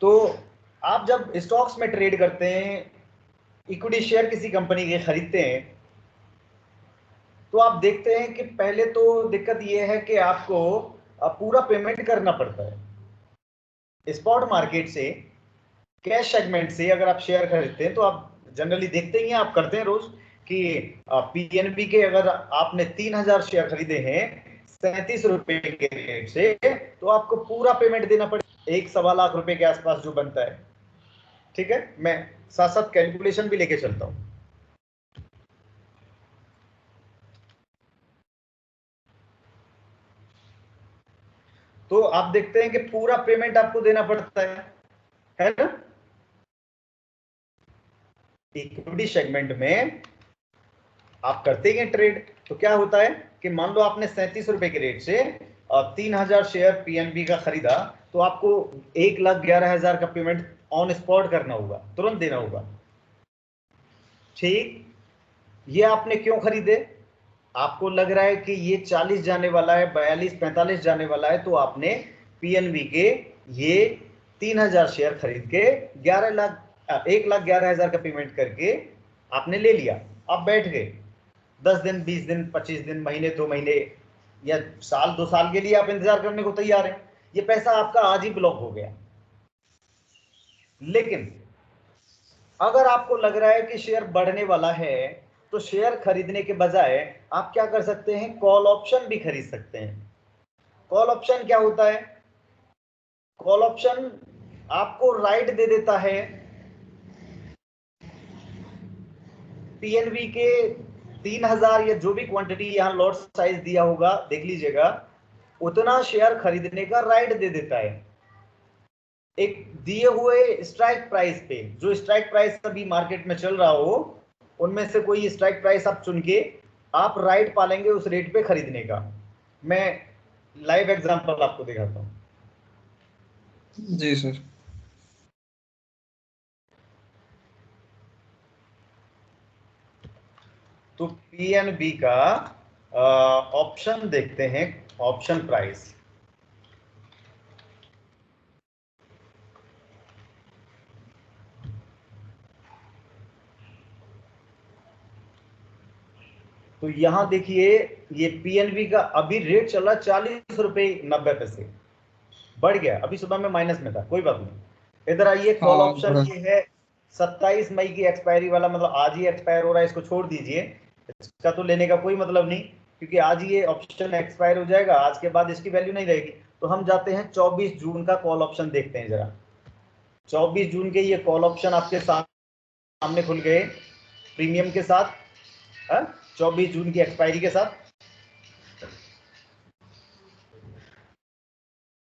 तो आप जब स्टॉक्स में ट्रेड करते हैं, इक्विटी शेयर किसी कंपनी के खरीदते हैं, तो आप देखते हैं कि पहले तो दिक्कत यह है कि आपको पूरा पेमेंट करना पड़ता है। स्पॉट मार्केट से, कैश सेगमेंट से अगर आप शेयर खरीदते हैं तो आप जनरली देखते ही हैं, आप करते हैं रोज कि पीएनबी के अगर आपने 3000 शेयर खरीदे हैं 37 रुपए के रेट से, तो आपको पूरा पेमेंट देना पड़ेगा, 1-1.25 लाख रुपए के आसपास जो बनता है। ठीक है, मैं साथ साथ कैलकुलेशन भी लेके चलता हूं। तो आप देखते हैं कि पूरा पेमेंट आपको देना पड़ता है ना। इक्विटी सेगमेंट में आप करते हैं ट्रेड, तो क्या होता है कि मान लो आपने 37 रुपए के रेट से 3000 शेयर पीएनबी का खरीदा, तो आपको 1,11,000 का पेमेंट ऑन स्पॉट करना होगा, तुरंत देना होगा। ठीक, ये आपने क्यों खरीदे? आपको लग रहा है कि ये 40 जाने वाला है, 42-45 जाने वाला है, तो आपने पीएनबी के ये 3000 शेयर खरीद के 1,11,000 का पेमेंट करके आपने ले लिया। आप बैठ गए 10 दिन, 20 दिन, 25 दिन, महीने, 2 महीने या साल, 2 साल के लिए आप इंतजार करने को तैयार हैं। ये पैसा आपका आज ही ब्लॉक हो गया। लेकिन अगर आपको लग रहा है कि शेयर बढ़ने वाला है, तो शेयर खरीदने के बजाय आप क्या कर सकते हैं, कॉल ऑप्शन भी खरीद सकते हैं। कॉल ऑप्शन क्या होता है? कॉल ऑप्शन आपको राइट दे देता है पीएनबी के 3000 या जो भी क्वांटिटी यहां लॉट साइज दिया होगा, देख लीजिएगा, उतना शेयर खरीदने का राइट दे देता है एक दिए हुए स्ट्राइक प्राइस पे। जो स्ट्राइक प्राइस अभी मार्केट में चल रहा हो, उनमें से कोई स्ट्राइक प्राइस आप चुन के आप राइट पालेंगे उस रेट पे खरीदने का। मैं लाइव एग्जांपल आपको दिखाता हूं। जी सर। तो पीएनबी का ऑप्शन देखते हैं, ऑप्शन प्राइस। तो यहां देखिए, ये पीएनबी का अभी रेट चल रहा है 40 रुपए 90 पैसे, बढ़ गया, अभी सुबह में माइनस में था, कोई बात नहीं। इधर आइए, कॉल हाँ ऑप्शन ये है 27 मई की एक्सपायरी वाला, मतलब आज ही एक्सपायर हो रहा है, इसको छोड़ दीजिए, इसका तो लेने का कोई मतलब नहीं, क्योंकि आज ये ऑप्शन एक्सपायर हो जाएगा, आज के बाद इसकी वैल्यू नहीं रहेगी। तो हम जाते हैं 24 जून का कॉल ऑप्शन देखते हैं जरा। 24 जून के ये कॉल ऑप्शन आपके सामने खुल गए प्रीमियम के साथ, 24 जून की एक्सपायरी के साथ।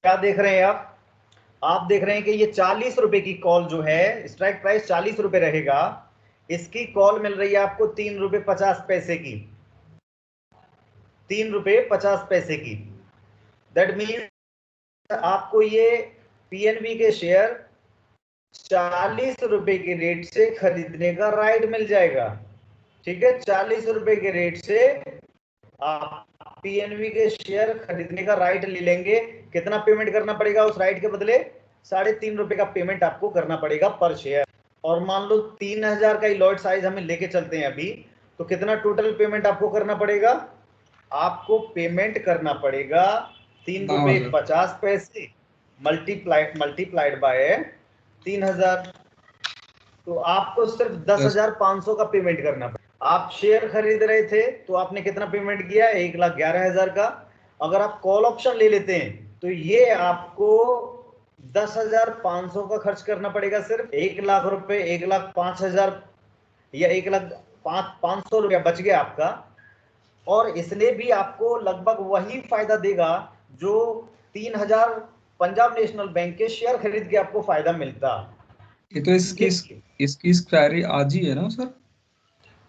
क्या देख रहे हैं आप देख रहे हैं कि ये 40 रुपए की कॉल जो है, स्ट्राइक प्राइस 40 रुपए रहेगा, इसकी कॉल मिल रही है आपको 3 रुपए 50 पैसे की, 3 रुपए 50 पैसे की। दैट मीन आपको ये पीएनबी के शेयर 40 रुपए के रेट से खरीदने का राइट मिल जाएगा। ठीक है, 40 रुपए के रेट से आप पीएनबी के शेयर खरीदने का राइट ले लेंगे। कितना पेमेंट करना पड़ेगा उस राइट के बदले? 3.5 रुपए का पेमेंट आपको करना पड़ेगा पर शेयर। और मान लो 3000 का ही लॉट साइज हमें लेके चलते हैं अभी, तो कितना टोटल पेमेंट आपको करना पड़ेगा? आपको पेमेंट करना पड़ेगा 3 रुपए 50 पैसे मल्टीप्लाइड बाय 3000। तो आपको सिर्फ 10,500 का पेमेंट करना पड़ेगा। आप शेयर खरीद रहे थे तो आपने कितना पेमेंट किया? 1,11,000 का। अगर आप कॉल ऑप्शन ले लेते हैं तो ये आपको 10,500 का खर्च करना पड़ेगा, सिर्फ 1,00,000 रुपए, 1,05,000 या 1,05,500 रुपया बच गया आपका। और इसने भी आपको लगभग वही फायदा देगा जो 3,000 पंजाब नेशनल बैंक के शेयर खरीद के आपको फायदा मिलता। ये तो इसकी देखिए, इसकी एक्सपायरी आज ही है ना सर?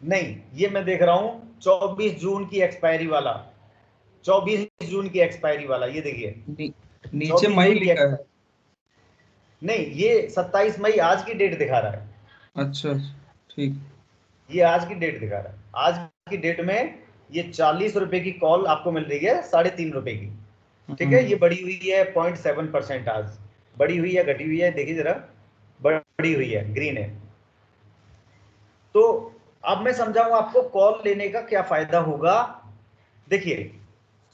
नहीं, ये मैं देख रहा हूं 24 जून की एक्सपायरी वाला, 24 जून की एक्सपायरी वाला, ये देखिए नी, नीचे 24 मई जून की लिखा है। एक्सपायरी। नहीं, ये 27 मई आज की डेट दिखा रहा है। अच्छा, ठीक। ये आज की डेट दिखा रहा है। आज की डेट में ये 40 रुपए की कॉल आपको मिल रही है 3.5 रुपए की। ठीक है, ये बढ़ी हुई है 0.7% आज, बढ़ी हुई है घटी हुई है, देखिए जरा, बढ़ी हुई है, ग्रीन है। तो अब मैं समझाऊं आपको कॉल लेने का क्या फायदा होगा। देखिए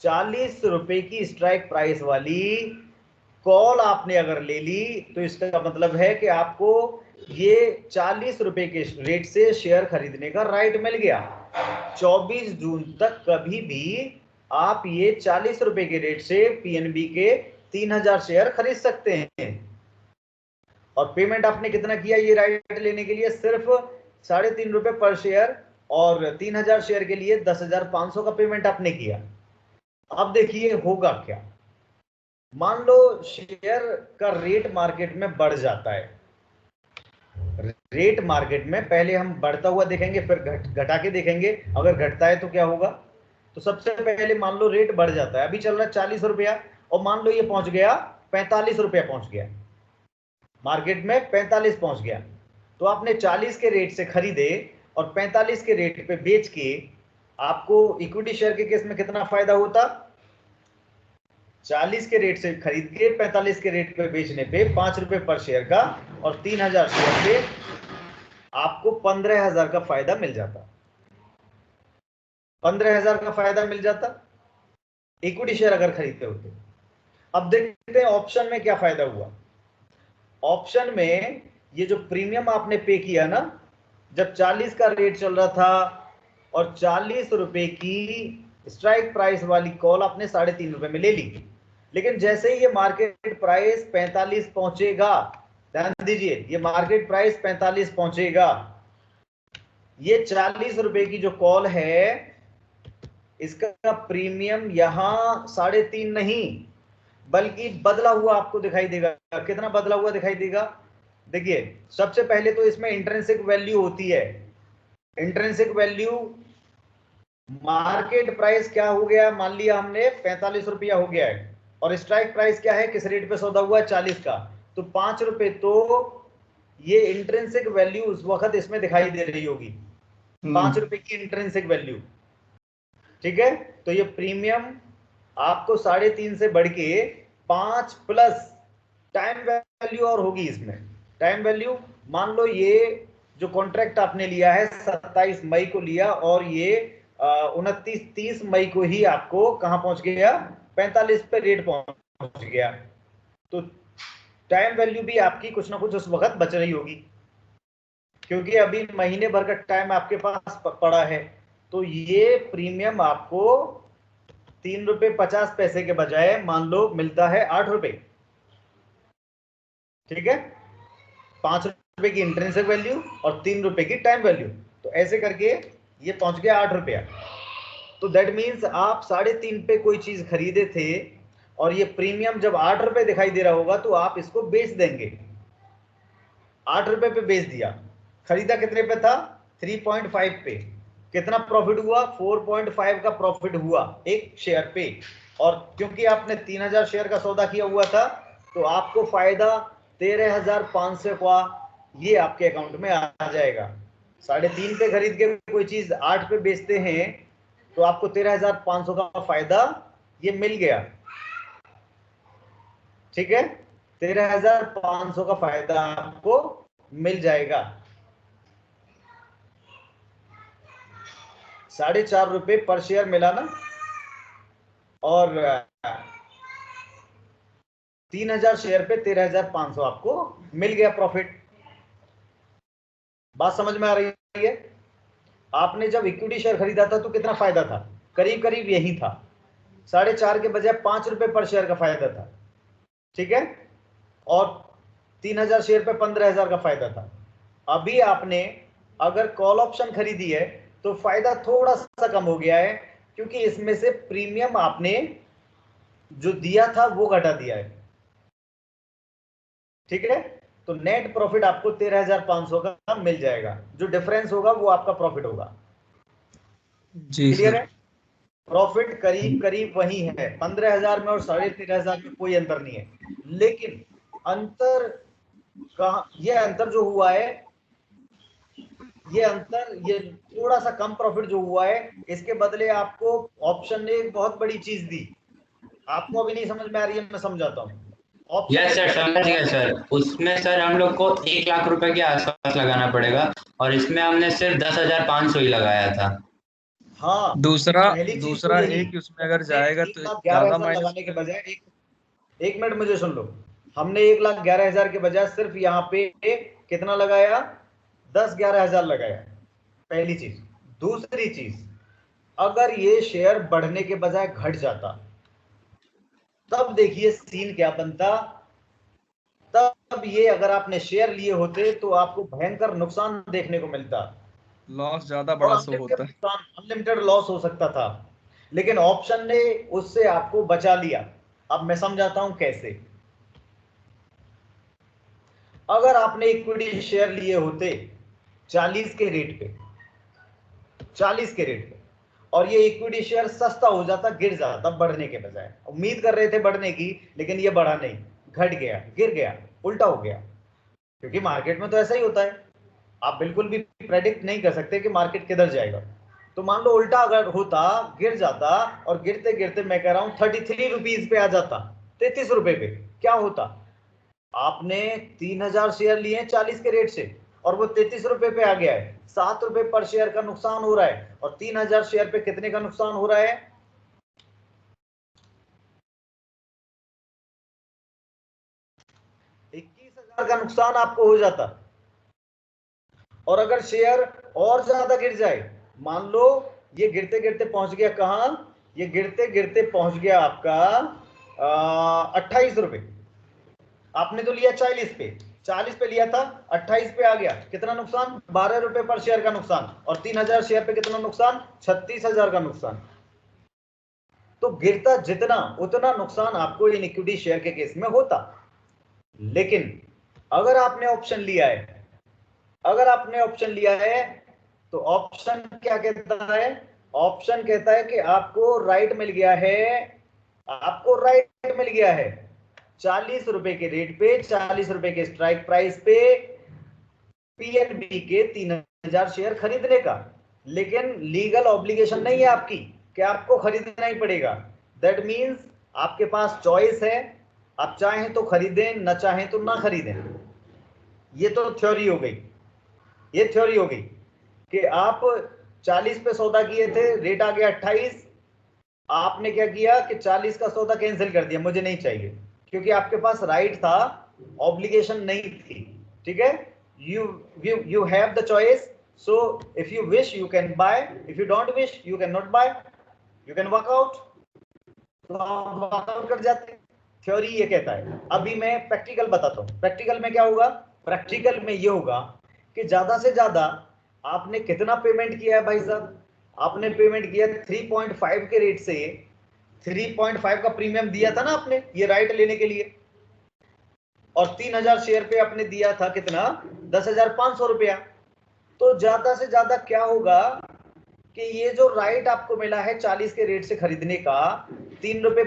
40 रुपए की स्ट्राइक प्राइस वाली कॉल आपने अगर ले ली तो इसका मतलब है कि आपको ये 40 रुपए के रेट से शेयर खरीदने का राइट मिल गया। 24 जून तक कभी भी आप ये 40 रुपए के रेट से पीएनबी के 3000 शेयर खरीद सकते हैं। और पेमेंट आपने कितना किया ये राइट लेने के लिए? सिर्फ 3.5 रुपए पर शेयर, और 3000 शेयर के लिए 10,500 का पेमेंट आपने किया। अब देखिए होगा क्या। मान लो शेयर का रेट मार्केट में बढ़ जाता है। रेट मार्केट में पहले हम बढ़ता हुआ देखेंगे, फिर घटा के देखेंगे। अगर घटता है तो क्या होगा? तो सबसे पहले मान लो रेट बढ़ जाता है, अभी चल रहा है 40 रुपया, और मान लो ये पहुंच गया 45 रुपया, पहुंच गया मार्केट में 45 पहुंच गया। तो आपने 40 के रेट से खरीदे और 45 के रेट पे बेच के आपको इक्विटी शेयर के केस में कितना फायदा होता? 40 के रेट से खरीद के 45 के रेट पे बेचने पे 5 रुपए पर शेयर का, और 3000 शेयर पे आपको 15,000 का फायदा मिल जाता। 15,000 का फायदा मिल जाता इक्विटी शेयर अगर खरीदते होते। अब देखते हैं ऑप्शन में क्या फायदा हुआ। ऑप्शन में ये जो प्रीमियम आपने पे किया ना, जब 40 का रेट चल रहा था और 40 रुपए की स्ट्राइक प्राइस वाली कॉल आपने 3.5 रुपए में ले ली, लेकिन जैसे ही ये मार्केट प्राइस 45 पहुंचेगा, ध्यान दीजिए, ये मार्केट प्राइस 45 पहुंचेगा, ये 40 रुपए की जो कॉल है इसका प्रीमियम यहां 3.5 नहीं बल्कि बदला हुआ आपको दिखाई देगा। कितना बदला हुआ दिखाई देगा? देखिए सबसे पहले तो इसमें इंट्रिंसिक वैल्यू होती है। इंट्रिंसिक वैल्यू, मार्केट प्राइस क्या हो गया, मान लिया हमने 45 रुपया हो गया है, और स्ट्राइक प्राइस क्या है, किस रेट पे सौदा हुआ है, 40 का, तो 5 रुपए तो ये इंट्रिंसिक वैल्यू उस वक्त इसमें दिखाई दे रही होगी, 5 रुपए की इंट्रिंसिक वैल्यू। ठीक है, तो ये प्रीमियम आपको 3.5 से बढ़ के 5 प्लस टाइम वैल्यू और होगी इसमें। टाइम वैल्यू, मान लो ये जो कॉन्ट्रैक्ट आपने लिया है 27 मई को लिया, और ये 29-30 मई को ही आपको कहां पहुंच गया, 45 पे रेट पहुंच गया, तो टाइम वैल्यू भी आपकी कुछ ना कुछ उस वक्त बच रही होगी, क्योंकि अभी महीने भर का टाइम आपके पास पड़ा है। तो ये प्रीमियम आपको 3.50 रुपए के बजाय मान लो मिलता है 8 रुपए। ठीक है, 5 रुपए की इंट्रिंसिक वैल्यू और 3 रुपए की टाइम वैल्यू, तो ऐसे करके ये पहुंच गया 8 रुपया। तो दैट मीन्स आप 3.5 पे कोई चीज खरीदे थे, और ये प्रीमियम जब 8 रुपए दिखाई दे रहा होगा तो आप इसको बेच देंगे। 8 रुपए पे बेच दिया, खरीदा कितने पे था, 3.5 पे, कितना प्रॉफिट हुआ, 4.5 का प्रॉफिट हुआ एक शेयर पे। और क्योंकि आपने 3000 शेयर का सौदा किया हुआ था, तो आपको फायदा 13,500 का ये आपके अकाउंट में आ जाएगा। 3.5 पे खरीद के कोई चीज 8 पे बेचते हैं तो आपको 13,500 का फायदा ये मिल गया। ठीक है, 13,500 का फायदा आपको मिल जाएगा। 4.5 रुपए पर शेयर मिला ना, और 3000 शेयर पे 13,500 आपको मिल गया प्रॉफिट। बात समझ में आ रही है? आपने जब इक्विटी शेयर खरीदा था तो कितना फायदा था, करीब करीब यही था, 4.5 के बजाय 5 रुपए पर शेयर का फायदा था। ठीक है, और 3000 शेयर पे 15,000 का फायदा था। अभी आपने अगर कॉल ऑप्शन खरीदी है तो फायदा थोड़ा सा कम हो गया है, क्योंकि इसमें से प्रीमियम आपने जो दिया था वो घटा दिया है। ठीक है, तो नेट प्रॉफिट आपको 13,500 का मिल जाएगा, जो डिफरेंस होगा वो आपका प्रॉफिट होगा। जी क्लियर सर। है? प्रॉफिट करीब करीब वही है, 15,000 में और 13,500 में कोई अंतर नहीं है। लेकिन अंतर कहा, ये अंतर जो हुआ है, ये अंतर, ये थोड़ा सा कम प्रॉफिट जो हुआ है, इसके बदले आपको ऑप्शन ने एक बहुत बड़ी चीज दी। आपको अभी नहीं समझ में आ रही है, मैं समझाता हूं। यस सर, समझ गए सर। उसमें सर हम लोग को 1 लाख रुपए के आसपास लगाना पड़ेगा, और इसमें हमने सिर्फ 10,500 ही लगाया था। हाँ, दूसरा पहली चीज तो दूसरा यही, एक उसमें अगर हमने जाएगा एक तो लाख ग्यारह ज्यादा हजार माइनस लगाने हो के जाएगा। बजाय एक मिनट मुझे सुन लो, हमने 1,11,000 के बजाय सिर्फ यहाँ पे कितना लगाया, 10-11 हजार लगाया, पहली चीज। दूसरी चीज, अगर ये शेयर बढ़ने के बजाय घट जाता, तब देखिए सीन क्या बनता। तब ये अगर आपने शेयर लिए होते तो आपको भयंकर नुकसान देखने को मिलता, लॉस ज्यादा और बड़ा शो होता है। अनलिमिटेड लॉस हो सकता था। लेकिन ऑप्शन ने उससे आपको बचा लिया। अब मैं समझाता हूं कैसे। अगर आपने इक्विटी शेयर लिए होते 40 के रेट पे, 40 के रेट पे, और ये इक्विटी शेयर सस्ता हो जाता, गिर जाता बढ़ने के बजाय, उम्मीद कर रहे थे बढ़ने की, लेकिन ये बढ़ा नहीं, घट गया, गिर गया, उल्टा हो गया। क्योंकि मार्केट में तो ऐसा ही होता है, आप बिल्कुल भी प्रेडिक्ट नहीं कर सकते कि मार्केट किधर जाएगा। तो मान लो उल्टा अगर होता, गिर जाता, और गिरते गिरते मैं कह रहा हूं 33 रुपीज पे आ जाता, 33 रुपए पे, क्या होता। आपने 3,000 शेयर लिए 40 के रेट से, और वो 33 रुपए पे आ गया है, 7 रुपए पर शेयर का नुकसान हो रहा है। और 3,000 शेयर पे कितने का नुकसान हो रहा है, 21,000 का नुकसान आपको हो जाता। और अगर शेयर और ज्यादा गिर जाए, मान लो ये गिरते गिरते पहुंच गया कहां, ये गिरते गिरते पहुंच गया आपका 28 रुपए। आपने तो लिया 40 पे, 40 पे लिया था, 28 पे आ गया, कितना नुकसान, 12 रुपए पर शेयर का नुकसान। और 3,000 शेयर पे कितना नुकसान, 36,000 का नुकसान। तो गिरता जितना उतना नुकसान आपको इन इक्विटी शेयर के केस में होता। लेकिन अगर आपने ऑप्शन लिया है, अगर आपने ऑप्शन लिया है, तो ऑप्शन क्या कहता है, ऑप्शन कहता है कि आपको राइट मिल गया है, आपको राइट मिल गया है 40 रुपए के रेट पे, 40 रुपए के स्ट्राइक प्राइस पे पीएनबी के 3,000 शेयर खरीदने का। लेकिन लीगल ऑब्लिगेशन नहीं है आपकी कि आपको खरीदना ही पड़ेगा। दैट मीन्स आपके पास चॉइस है, आप चाहें तो खरीदें, न चाहें तो ना खरीदें। ये तो थ्योरी हो गई, ये थ्योरी हो गई कि आप 40 पे सौदा किए थे, रेट आ गया 28, आपने क्या किया कि 40 का सौदा कैंसिल कर दिया, मुझे नहीं चाहिए, क्योंकि आपके पास राइट था, ऑब्लिगेशन नहीं थी। ठीक है, you have the choice, so if you wish you can buy, if you don't wish you cannot buy, you can walk out। तो आप वर्कआउट कर जाते हैं। थ्योरी ये कहता है। अभी मैं प्रैक्टिकल बताता हूँ, प्रैक्टिकल में क्या होगा, प्रैक्टिकल में ये होगा कि ज्यादा से ज्यादा आपने कितना पेमेंट किया है भाई साहब, आपने पेमेंट किया 3.5 के रेट से, 3.5 का प्रीमियम दिया था ना आपने ये राइट लेने के लिए, और 3,000 शेयर पे आपने दिया था कितना, 10,500 रुपया। तो ज्यादा से ज्यादा क्या होगा कि ये जो राइट आपको मिला है 40 के रेट से खरीदने का, 3.50 रुपए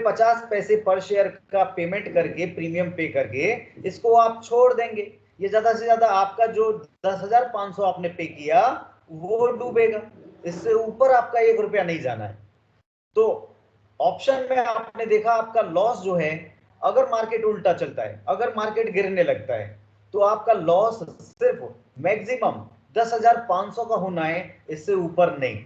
पर शेयर का पेमेंट करके, प्रीमियम पे करके, इसको आप छोड़ देंगे। ये ज्यादा से ज्यादा आपका जो 10,500 आपने पे किया वो डूबेगा, इससे ऊपर आपका 1 रुपया नहीं जाना है। तो ऑप्शन में आपने देखा आपका लॉस जो है, अगर मार्केट उल्टा चलता है, अगर मार्केट गिरने लगता है, तो आपका लॉस सिर्फ मैक्सिमम 10,500 का होना है, इससे ऊपर नहीं।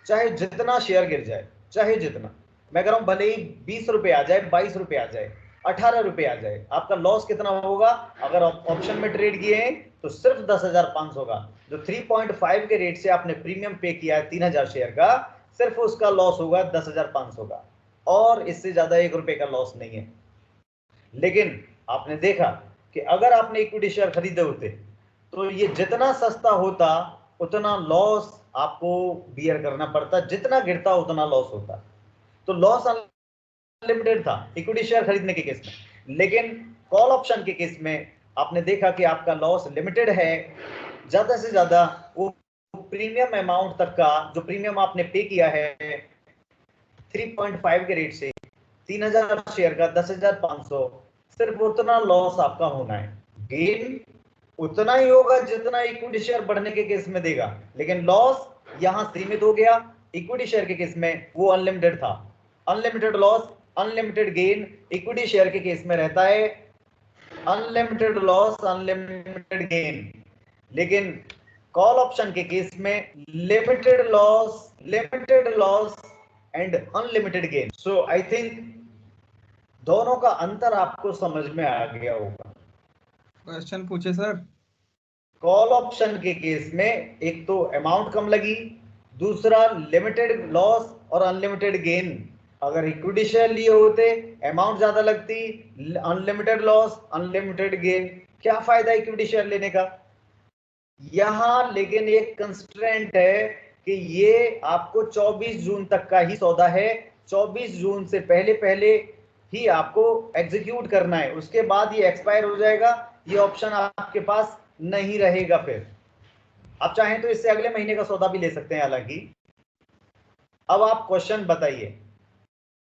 चाहे जितना शेयर गिर जाए, चाहे जितना, मैं कह रहा हूं भले ही 20 रुपए आ जाए, 22 रुपए आ जाए, 18 रुपए आ जाए, आपका लॉस कितना होगा, अगर ऑप्शन में ट्रेड किए हैं तो सिर्फ 10,500 का। जो 3.5 के रेट से आपने प्रीमियम पे किया है 3,000 शेयर का, सिर्फ उसका लॉस होगा 10,500 का, और इससे ज्यादा 1 रुपए का लॉस नहीं है। लेकिन आपने देखा कि अगर आपने इक्विटी शेयर खरीदे होते, तो ये जितना सस्ता होता उतना लॉस आपको बियर करना पड़ता, जितना गिरता उतना लॉस होता। तो लॉस अनलिमिटेड था इक्विटी शेयर खरीदने के केस में। लेकिन कॉल ऑप्शन के केस में आपने देखा कि आपका लॉस लिमिटेड है, ज्यादा से ज्यादा वो प्रीमियम अमाउंट तक का, जो प्रीमियम आपने पे किया है 3.5 के रेट से, 3,000 शेयर का 10,500, सिर्फ उतना लॉस आपका होना है। गेन उतना ही होगा जितना इक्विटी शेयर बढ़ने के केस में देगा, लेकिन लॉस यहां सीमित हो गया। इक्विटी शेयर के केस में वो अनलिमिटेड था, unlimited loss, unlimited gain equity share के केस में रहता है। Unlimited loss unlimited gain. लेकिन कॉल ऑप्शन के केस में limited loss and unlimited gain. So I think दोनों का अंतर आपको समझ में आ गया होगा। क्वेश्चन पूछे सर। कॉल ऑप्शन के केस में एक तो अमाउंट कम लगी, दूसरा लिमिटेड लॉस और अनलिमिटेड गेन। अगर इक्विटी शेयर लिए होते अमाउंट ज्यादा लगती, अनलिमिटेड लॉस अनलिमिटेड गेन, क्या फायदा इक्विटी शेयर लेने का। यहां लेकिन एक कंस्ट्रेंट है कि ये आपको 24 जून तक का ही सौदा है, 24 जून से पहले पहले ही आपको एग्जीक्यूट करना है, उसके बाद ये एक्सपायर हो जाएगा, ये ऑप्शन आपके पास नहीं रहेगा। फिर आप चाहें तो इससे अगले महीने का सौदा भी ले सकते हैं हालांकि। अब आप क्वेश्चन बताइए।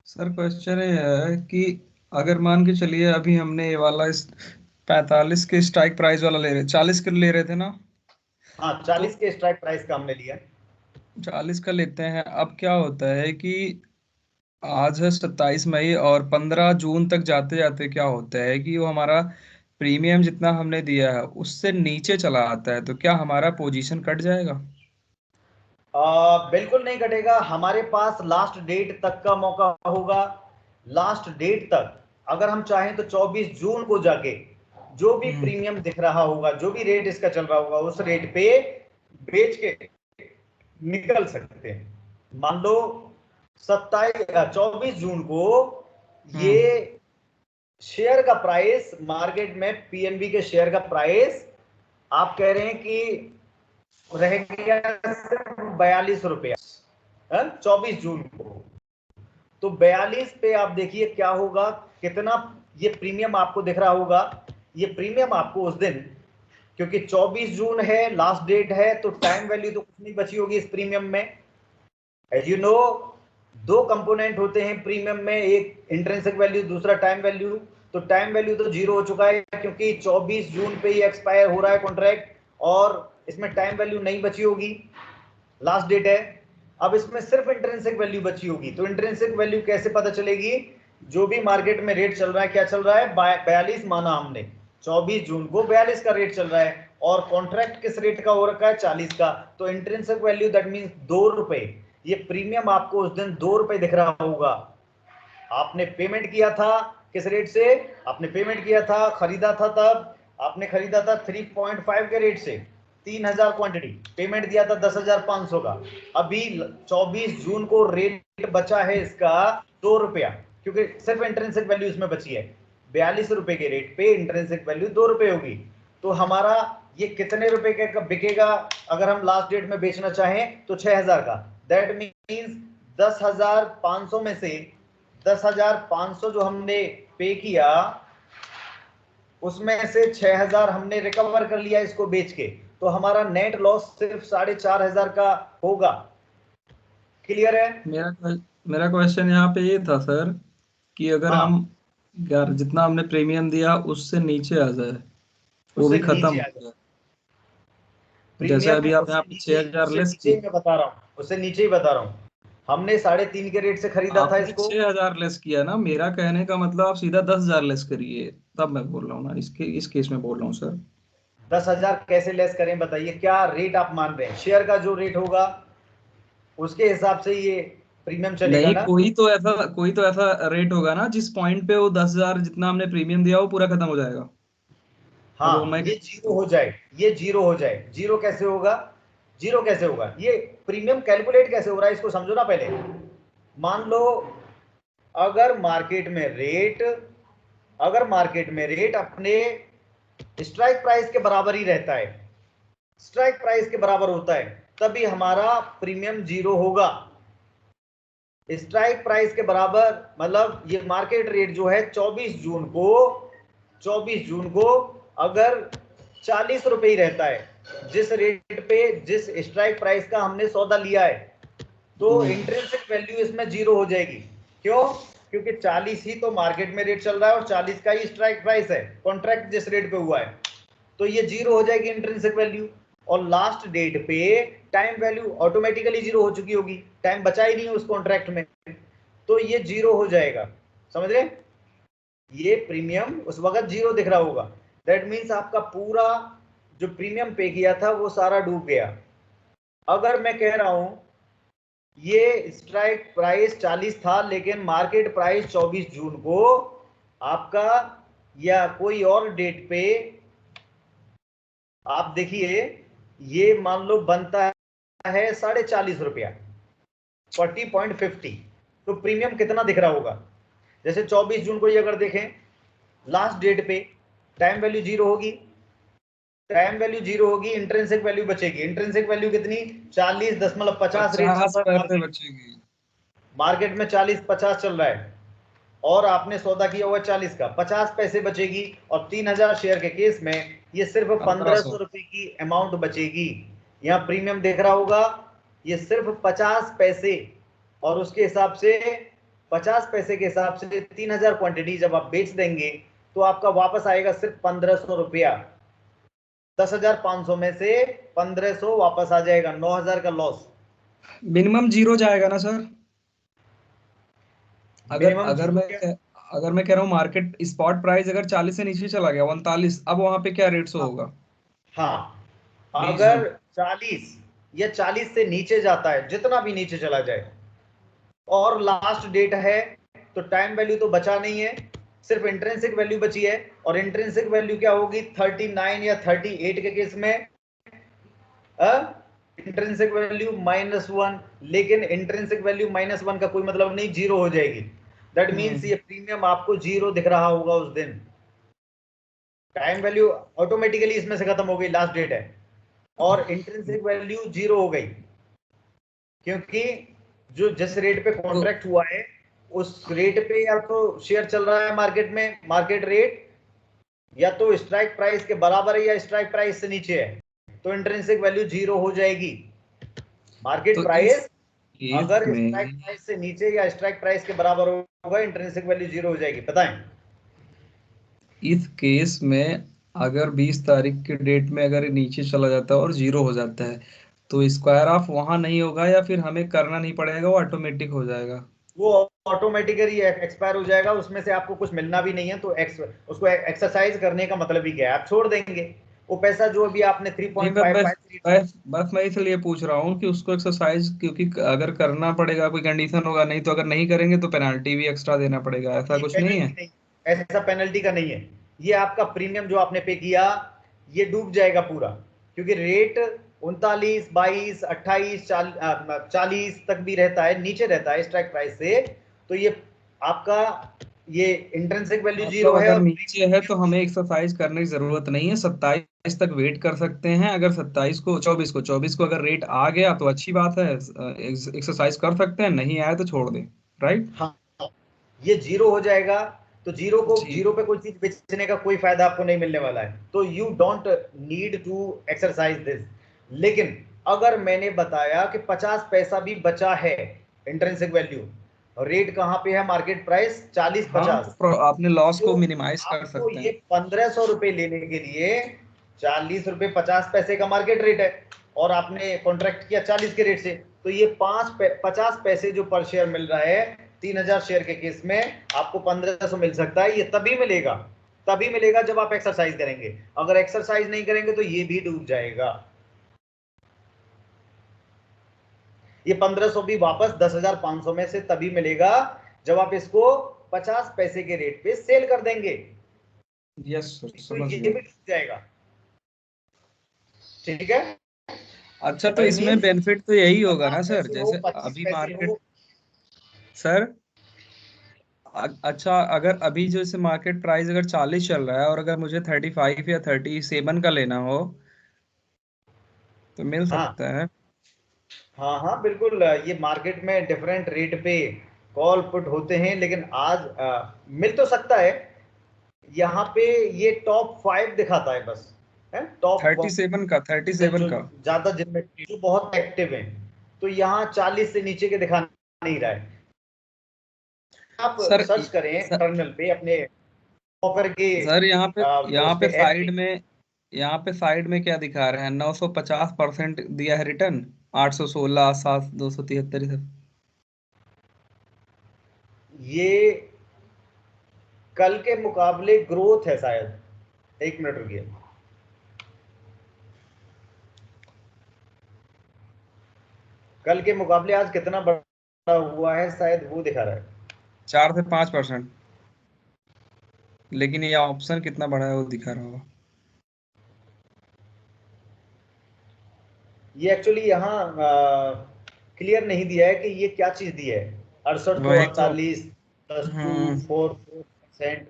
सर क्वेश्चन ये है कि अगर मान के चलिए अभी हमने ये वाला इस 45 के स्ट्राइक प्राइस वाला ले रहे, 40 के ले रहे थे ना। हाँ, 40 के स्ट्राइक प्राइस का हमने लिया। 40 का लेते हैं। अब क्या होता है कि आज है 27 मई और 15 जून तक जाते जाते क्या होता है कि वो हमारा प्रीमियम जितना हमने दिया है उससे नीचे चला आता है, तो क्या हमारा पोजीशन कट जाएगा? बिल्कुल नहीं कटेगा। हमारे पास लास्ट डेट तक का मौका होगा। लास्ट डेट तक अगर हम चाहें तो 24 जून को जाके जो भी प्रीमियम दिख रहा होगा, जो भी रेट इसका चल रहा होगा, उस रेट पे बेच के निकल सकते हैं। मान लो 24 जून को ये शेयर का प्राइस मार्केट में, पीएनबी के शेयर का प्राइस आप कह रहे हैं कि रह गया सिर्फ 42 रुपया 24 जून को। तो 42 पे आप देखिए क्या होगा, कितना ये प्रीमियम आपको दिख रहा होगा। ये प्रीमियम आपको उस दिन, क्योंकि 24 जून है लास्ट डेट है, तो टाइम वैल्यू तो कुछ नहीं बची होगी इस प्रीमियम में। एज यू नो, दो कंपोनेंट होते हैं प्रीमियम में, एक इंट्रिंसिक वैल्यू, दूसरा टाइम वैल्यू। तो टाइम वैल्यू तो जीरो हो चुका है क्योंकि 24 जून पे ही एक्सपायर हो रहा है कॉन्ट्रैक्ट, और इसमें टाइम वैल्यू नहीं बची होगी, लास्ट डेट है। अब इसमें सिर्फ इंट्रिंसिक वैल्यू बची होगी। तो इंट्रिंसिक वैल्यू कैसे पता चलेगी? जो भी मार्केट में रेट चल रहा है, क्या चल रहा है, 42 माना हमने, 24 जून को 42 का रेट चल रहा है, और कॉन्ट्रैक्ट किस रेट का हो रखा है, 40 का। तो इंट्रिंसिक वैल्यू दैट मींस 2 रुपए। ये प्रीमियम आपको उस दिन 2 रुपए दिख रहा होगा। आपने पेमेंट किया था किस रेट से? आपने पेमेंट किया था, खरीदा था, तब आपने खरीदा था 3.5 के रेट से, 3000 क्वांटिटी, पेमेंट दिया था 10,500 का। अभी 24 जून को रेट बचा है इसका 2 रुपया, क्योंकि सिर्फ इंट्रिंसिक वैल्यू इसमें बची है। 42 रुपए के रेट पे इंट्रिंसिक वैल्यू 2 रुपए होगी। तो हमारा ये कितने रुपए का बिकेगा अगर हम लास्ट डेट में बेचना चाहें? तो 6000 का। दैट मीन्स 10,500 में से 10,500 जो हमने पे किया, उसमें से 6,000 हमने रिकवर कर लिया इसको बेच के, तो हमारा नेट लॉस सिर्फ 4,500 का होगा। क्लियर है? मेरा क्वेश्चन यहाँ पे ये था सर कि अगर हाँ, हम यार जितना हमने प्रीमियम दिया उससे नीचे आ जाए, वो उससे भी खत्म नीचे हो आ जाए जाए। जैसे प्रीमियम, अभी आप उससे यहाँ पे नीचे, 6,000 उससे लेस नीचे की, ही मैं बता रहा हूँ, उससे नीचे ही बता रहा हूँ। हमने 3.5 के रेट से खरीदा था आपने इसको। 6,000 लेस किया ना, मेरा कहने का मतलब आप सीधा 10,000 लेस करिए, तब मैं बोल रहा हूँ ना, इस केस में बोल रहा हूँ सर। 10,000 कैसे लेस करें बताइए? क्या रेट आप मान रहे हैं? शेयर का जो रेट होगा उसके हिसाब से ये प्रीमियम चलेगा नहीं, ना। कोई तो ऐसा रेट होगा ना जिस पॉइंट पे वो 10,000 जितना हमने प्रीमियम दिया वो पूरा खत्म हो जाएगा। मतलब वो हाँ, मैं ये जीरो हो जाए, ये जीरो हो जाए। जीरो कैसे होगा? जीरो कैसे होगा? ये प्रीमियम कैलकुलेट कैसे हो रहा है इसको समझो ना पहले। मान लो अगर मार्केट में रेट अपने स्ट्राइक प्राइस के बराबर ही रहता है, स्ट्राइक प्राइस के बराबर होता है, तभी हमारा प्रीमियम जीरो होगा। स्ट्राइक प्राइस के बराबर मतलब ये मार्केट रेट जो है 24 जून को अगर 40 रुपए ही रहता है, जिस रेट पे जिस स्ट्राइक प्राइस का हमने सौदा लिया है, तो इंट्रिंसिक वैल्यू इसमें जीरो हो जाएगी। क्यों? क्योंकि 40 ही तो मार्केट में रेट चल रहा है और 40 का ही स्ट्राइक प्राइस है, कॉन्ट्रैक्ट जिस रेट पे हुआ है, तो ये जीरो हो जाएगी इंट्रिंसिक वैल्यू। और लास्ट डेट पे टाइम वैल्यू ऑटोमेटिकली जीरो हो चुकी होगी, टाइम बचा ही नहीं है उस कॉन्ट्रैक्ट में, तो ये जीरो हो जाएगा। समझ रहे? ये प्रीमियम उस वक्त 0 दिख रहा होगा। दैट मीन्स आपका पूरा जो प्रीमियम पे किया था वो सारा डूब गया। अगर मैं कह रहा हूं ये स्ट्राइक प्राइस 40 था लेकिन मार्केट प्राइस 24 जून को आपका या कोई और डेट पे आप देखिए ये मान लो बनता है 40.5 रुपया 40.50, तो प्रीमियम कितना दिख रहा होगा? जैसे 24 जून को ये अगर देखें लास्ट डेट पे टाइम वैल्यू 0 होगी, टाइम वैल्यू 0 होगी, इंट्रिंसिक वैल्यू बचेगी। इंट्रिंसिक वैल्यू कितनी? 40.50 रेट चल 50 रहा है पैसे बचेगी। मार्केट में 40-50 चल रहा है और आपने सौदा किया हुआ 40 का, 50 पैसे बचेगी। और 3000 शेयर के केस में ये सिर्फ 1500 रुपए की अमाउंट बचेगी। यहाँ प्रीमियम देख रहा होगा ये सिर्फ 50 पैसे, और उसके हिसाब से 50 पैसे के हिसाब से 3000 क्वांटिटी जब आप बेच देंगे तो आपका वापस आएगा सिर्फ 1500 रुपया। 10,500 में से 1500 वापस आ जाएगा, 9000 का लॉस। मिनिमम 0 जाएगा ना सर? अगर मिनिमम अगर मैं अगर मैं कह रहा हूँ मार्केट स्पॉट प्राइस अगर 40 से नीचे चला गया 39, अब वहां पे क्या रेट शो होगा? हाँ, प्लीज अगर 40 या 40 से नीचे जाता है, जितना भी नीचे चला जाए, और लास्ट डेट है, तो टाइम वैल्यू तो बचा नहीं है, सिर्फ इंट्रिंसिक वैल्यू बची है। और इंट्रिंसिक वैल्यू क्या होगी? 39 या 38 के केस में इंट्रिंसिक वैल्यू -1, लेकिन इंट्रिंसिक वैल्यू -1 का कोई मतलब नहीं, 0 हो जाएगी। दैट मीन्स ये प्रीमियम आपको 0 दिख रहा होगा उस दिन। टाइम वैल्यू ऑटोमेटिकली इसमें से खत्म हो गई, लास्ट डेट है, और इंट्रिंसिक वैल्यू 0 हो गई, क्योंकि जो जिस रेट पे कॉन्ट्रैक्ट हुआ है उस रेट पे या तो शेयर चल रहा है मार्केट में, मार्केट रेट या तो स्ट्राइक प्राइस के बराबर है या स्ट्राइक प्राइस से नीचे है, तो इंट्रिंसिक वैल्यू 0 हो जाएगी। मार्केट तो प्राइस केस अगर स्ट्राइक में प्राइस से नीचे या स्ट्राइक प्राइस के बराबर होगा, इंट्रिंसिक वैल्यू 0 हो जाएगी। बताएं। इस केस में अगर 20 तारीख के डेट में अगर नीचे चला जाता है और 0 हो जाता है तो स्क्वायर ऑफ वहां नहीं होगा, या फिर हमें करना नहीं पड़ेगा, वो ऑटोमेटिक हो जाएगा? वो ऑटोमेटिकली एक्सपायर हो जाएगा, उसमें से आपको कुछ मिलना भी नहीं है, तो उसको एक्सरसाइज करने का मतलब ही क्या है? आप छोड़ देंगे वो पैसा जो अभी आपने नहीं, बस 3.55। बस बस मैं इसलिए पूछ रहा हूँ कि उसको एक्सरसाइज, क्योंकि अगर करना पड़ेगा कोई कंडीशन होगा, नहीं तो अगर नहीं करेंगे तो पेनाल्टी भी एक्स्ट्रा देना पड़ेगा, ऐसा ये कुछ नहीं है? पेनल्टी नहीं, ऐसा पेनल्टी का नहीं है। ये आपका प्रीमियम जो आपने पे किया ये डूब जाएगा पूरा, क्योंकि रेट 39, 22, 28, 40 तक भी रहता है, नीचे रहता है स्ट्राइक प्राइस से, तो ये आपका ये इंट्रिंसिक वैल्यू मतलब 0 है अगर और नीचे है तो हमें एक्सरसाइज करने की जरूरत नहीं है, 27 तक वेट कर सकते हैं। अगर 24 को अगर रेट आ गया तो अच्छी बात है, एक्सरसाइज कर सकते हैं, नहीं आया तो छोड़ दें, राइट? हाँ, ये 0 हो जाएगा, तो 0 को जी। 0 पे कोई चीज बेचने का कोई फायदा आपको नहीं मिलने वाला है, तो you don't need to exercise this. लेकिन अगर मैंने बताया कि 50 पैसा भी बचा है इंट्रिंसिक वैल्यू, रेट कहां पे है? मार्केट प्राइस 40, हाँ, 50, तो आपने लॉस को तो मिनिमाइज कर आपको सकते ये हैं। 1500 रुपए लेने के लिए 40 रुपए 50 पैसे का मार्केट रेट है, और आपने कॉन्ट्रैक्ट किया 40 के रेट से, तो ये 50 पैसे जो पर शेयर मिल रहा है 3000 शेयर के केस में, आपको 1500 मिल सकता है। ये तभी मिलेगा जब आप एक्सरसाइज करेंगे। अगर एक्सरसाइज नहीं करेंगे तो ये भी डूब जाएगा। ये 1500 भी वापस 10,500 में से तभी मिलेगा जब आप इसको 50 पैसे के रेट पे सेल कर देंगे, यस सर, तो समझ ये गया। भी डूब जाएगा। ठीक है, अच्छा, तो दैट इसमें मीन्स बेनिफिट तो यही होगा 50 ना सर, पैसे हो, जैसे 25 अभी पैसे मार्केट, हो। सर अच्छा, अगर अभी जैसे मार्केट प्राइस अगर 40 चल रहा है और अगर मुझे 35 या 37 का लेना हो तो मिल हाँ सकता है? हाँ हाँ बिल्कुल, ये मार्केट में डिफरेंट रेट पे कॉल पुट होते हैं, लेकिन आज मिल तो सकता है। यहाँ पे ये टॉप 5 दिखाता है बस, है टॉप 37 का, 37 जो का। ज्यादा जिनमें जो बहुत एक्टिव हैं, तो यहाँ 40 से नीचे के दिखा नहीं रहा है। आप सर सर्च करें सर, टर्मिनल पे अपने ऑफर के सर यहाँ उस पे पे ऐप पे। साइड में क्या दिखा रहे हैं? 950% दिया है रिटर्न, 816, 7, 273 सब। ये कल के मुकाबले ग्रोथ है शायद, 1 मिनट रुकिए। कल के मुकाबले आज कितना बढ़ा हुआ है शायद वो दिखा रहा है, 4 से 5%। लेकिन ये ऑप्शन कितना बड़ा है वो दिखा रहा होगा। ये एक्चुअली यहाँ क्लियर नहीं दिया है कि ये क्या चीज दी है। 68 को वही तो। 48 +2.4%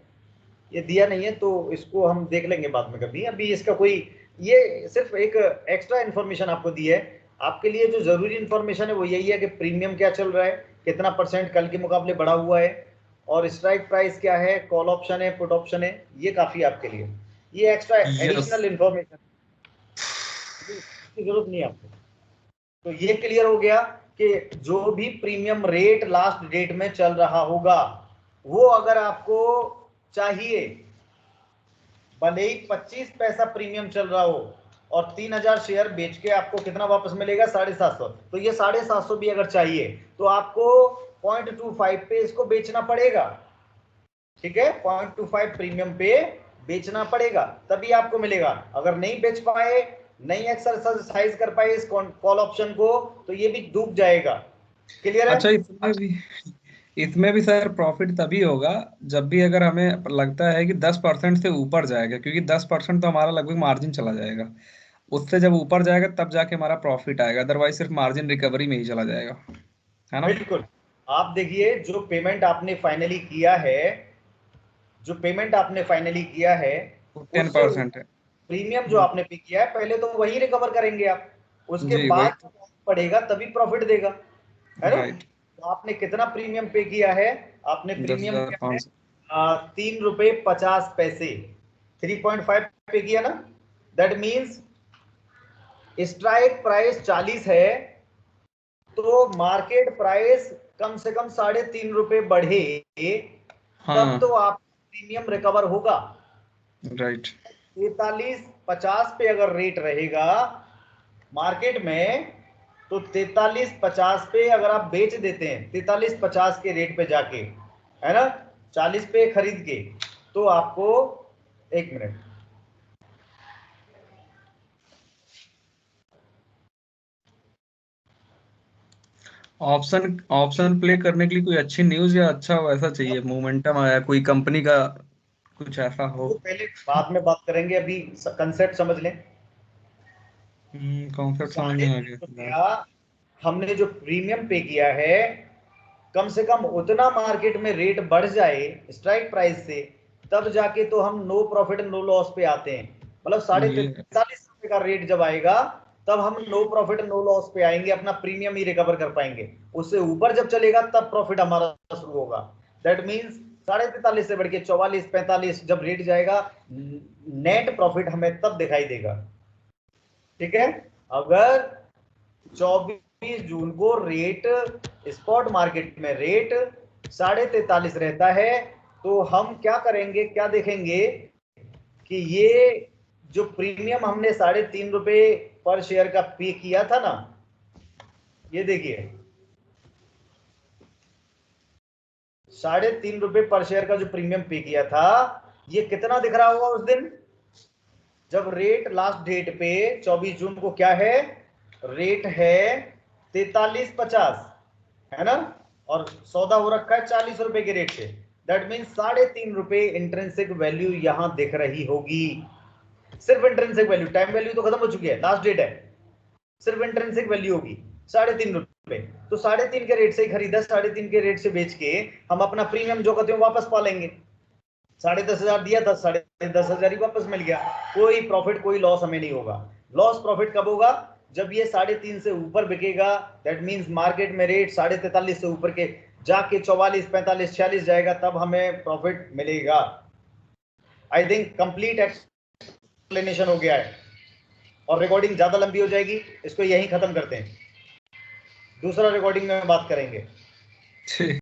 ये दिया नहीं है, तो इसको हम देख लेंगे बाद में कभी। अभी इसका कोई, ये सिर्फ एक एक्स्ट्रा इन्फॉर्मेशन आपको दी है। आपके लिए जो जरूरी इन्फॉर्मेशन है वो यही है कि प्रीमियम क्या चल रहा है, कितना % कल के मुकाबले बढ़ा हुआ है, और स्ट्राइक प्राइस क्या है, कॉल ऑप्शन है, पुट ऑप्शन है। ये काफी आपके लिए, ये एक्स्ट्रा यस। एडिशनल इन्फॉर्मेशन की जरूरत नहीं है आपको। तो ये क्लियर हो गया कि जो भी प्रीमियम रेट लास्ट डेट में चल रहा होगा, वो अगर आपको चाहिए, भले ही 25 पैसा प्रीमियम चल रहा हो, और 3000 शेयर बेच के आपको कितना वापस मिलेगा, 750। तो ये 750 भी अगर चाहिए तो आपको 0.25 पे इसको बेचना पड़ेगा। ठीक है, 0.25 प्रीमियम पे बेचना पड़ेगा, तभी आपको मिलेगा। अगर नहीं बेच पाए, नहीं एक्सरसाइज कर पाए इस कॉल ऑप्शन को, तो ये भी डूब जाएगा। क्लियर है? अच्छा, इसमें भी सर प्रॉफिट तभी होगा जब भी अगर हमें लगता है कि 10% से ऊपर जाएगा, क्योंकि 10% तो हमारा लगभग मार्जिन चला जाएगा। उससे जब ऊपर जाएगा तब जाके हमारा प्रॉफिट आएगा, अदरवाइज सिर्फ मार्जिन रिकवरी में ही चला जाएगा, है ना। बिल्कुल। आप देखिए, जो पेमेंट आपने फाइनली किया है, जो पेमेंट आपने फाइनली किया है, वो उससे 10% है। प्रीमियम जो आपने पे किया है, पहले तो वही रिकवर करेंगे आप, उसके जी वही बाद तो। पड़ेगा तभी प्रॉफिट देगा, है ना। राइट। तो आपने कितना प्रीमियम पे किया है? आपने प्रीमियम किया है 10,500। ₹3.50, 3.5 पे किया ना। दैट मीन्स स्ट्राइक प्राइस 40 है, तो मार्केट प्राइस कम से कम ₹3.5 बढ़े, तब हाँ। तो आप प्रीमियम रिकवर होगा। राइट। 43.50 पे अगर रेट रहेगा मार्केट में, तो 43.50 पे अगर आप बेच देते हैं, 43.50 के रेट पे जाके, है ना, 40 पे खरीद के, तो आपको, 1 मिनट, ऑप्शन ऑप्शन प्ले करने के लिए कोई अच्छी न्यूज या अच्छा वैसा चाहिए, मोमेंटम आया कोई कंपनी का, कुछ ऐसा हो। वो पहले बाद में बात करेंगे, अभी कंसेप्ट समझ लें। कॉन्सेप्ट समझ नहीं आ गया फिलहाल। ₹3.5 हमने जो प्रीमियम पे किया है, कम से कम उतना मार्केट में रेट बढ़ जाए स्ट्राइक प्राइस से, तब जाके तो हम नो प्रॉफिट नो लॉस पे आते हैं। मतलब ये ₹43 का रेट जब आएगा, तब हम नो प्रॉफिट नो लॉस पे आएंगे, अपना प्रीमियम ही रिकवर कर पाएंगे। उससे ऊपर जब चलेगा तब प्रॉफिट हमारा शुरू होगा। दैट मीन्स 43.5 से बढ़ के 44-45 जब रेट जाएगा, नेट प्रॉफिट हमें तब दिखाई देगा। ठीक है, अगर 24 जून को रेट, स्पॉट मार्केट में रेट 43.5 रहता है, तो हम क्या करेंगे, क्या देखेंगे कि ये जो प्रीमियम हमने ₹3.5 पर शेयर का पे किया था ना, ये देखिए ₹3.5 पर शेयर का जो प्रीमियम पे किया था, ये कितना दिख रहा होगा उस दिन जब रेट लास्ट डेट पे 24 जून को क्या है, रेट है 43.50, है ना, और सौदा हो रखा है ₹40 के रेट से। दैट मीन ₹3.5 इंट्रिंसिक वैल्यू यहां दिख रही होगी। सिर्फ इंट्रिंसिक वैल्यू, टाइम वैल्यू तो खत्म हो चुकी है, लास्ट डेट है, सिर्फ इंट्रिंसिक वैल्यू होगी ₹3.5। तो 3.5 के रेट से ही खरीदा, 3.5 के रेट से बेच के हम अपना प्रीमियम जो कहते हैं वापस पा लेंगे। 10,500 दिया था, 10,500 ही वापस मिल गया। कोई प्रॉफिट कोई लॉस हमें नहीं होगा। लॉस प्रॉफिट कब होगा, जब ये 3.5 से ऊपर बिकेगा। दैट मींस मार्केट में रेट 43.5 से ऊपर के जाके 44, 45, 46 जाएगा, तब हमें प्रॉफिट मिलेगा। आई थिंक कंप्लीट एक्सप्लेनेशन हो गया है, और रिकॉर्डिंग ज्यादा लंबी हो जाएगी, इसको यहीं खत्म करते हैं, दूसरा रिकॉर्डिंग में बात करेंगे।